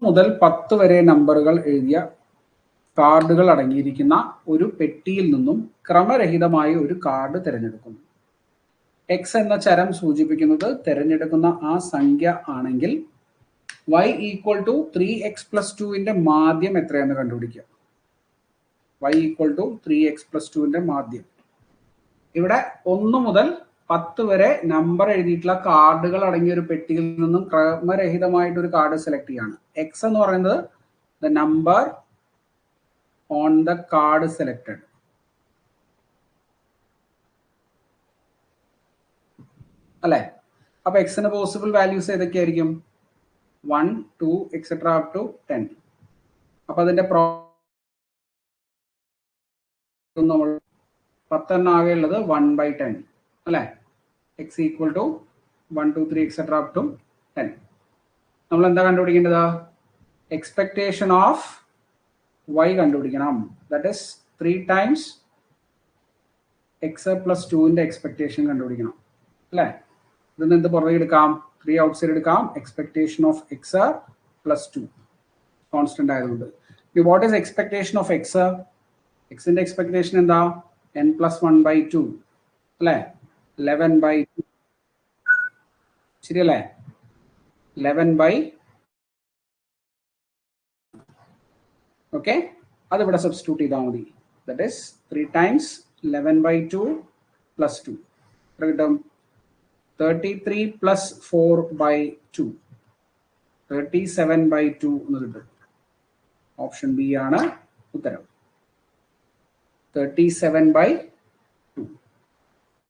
മുതൽ 10 വരെ നമ്പറുകൾ എഴുതിയ കാർഡുകൾ അടങ്ങിയിരിക്കുന്ന ഒരു പെട്ടിയിൽ നിന്നും ക്രമരഹിതമായ ഒരു കാർഡ് തിരഞ്ഞെടുക്കുന്നു. എക്സ് എന്ന ചരം സൂചിപ്പിക്കുന്നത് തിരഞ്ഞെടുക്കുന്ന ആ സംഖ്യ ആണെങ്കിൽ y ഈക്വൽ ടു 3x+2ന്റെ മാധ്യം എത്രയെന്ന് കണ്ടുപിടിക്കുക. y ഈക്വൽ ടു 3x+2ന്റെ മാധ്യം. ഇവിടെ 1 മുതൽ 10 വരെ നമ്പർ എഴുതിയിട്ടുള്ള കാർഡുകൾ അടങ്ങിയ ഒരു പെട്ടിയിൽ നിന്നും ക്രമരഹിതമായിട്ട് ഒരു കാർഡ് സെലക്ട് ചെയ്യാണ്. എക്സ് എന്ന് പറയുന്നത് the number on the card selected. അല്ലെ? അപ്പൊ എക്സിന് പോസിബിൾ വാല്യൂസ് ഏതൊക്കെയായിരിക്കും? 1, 2 എക്സെട്ര അപ് ടു 10. അപ്പൊ അതിന്റെ നമ്മൾ 10 ആകെ ഉള്ളത് 1/10 അല്ലെ? X equal to 1, 2, 3 etcetera up to 10. നമ്മൾ എന്താ കണ്ടുപിടിക്കേണ്ടത്? എക്സ്പെക്ടേഷൻ ഓഫ് y കണ്ടുപിടിക്കണം. ദാറ്റ് ഇസ് 3 ടൈംസ് x+2ന്റെ എക്സ്പെക്ടേഷൻ കണ്ടുപിടിക്കണം അല്ലെ? ഇതിന് എന്ത് പുറകെ എടുക്കാം? 3 ഔട്ട്സൈഡ് എടുക്കാം. എക്സ്പെക്ടേഷൻ ഓഫ് x+2 കോൺസ്റ്റന്റ് ആയതുകൊണ്ട്. What is expectation of X? എക്സിന്റെ എക്സ്പെക്ടേഷൻ എന്താ? n+1/2 അല്ലെ? 11/2 ശരിയല്ലേ? 11/, ഓക്കെ, അതിവിടെ സബ്സ്റ്റിറ്റ്യൂട്ട് ചെയ്താൽ മതി. ദാറ്റ് ഈസ് 3 ടൈംസ് 11/2 + 2 കിട്ടും 33 + 4/2 37/2 എന്ന് കിട്ടും. ഓപ്ഷൻ ബി ആണ് ഉത്തരം. 37/2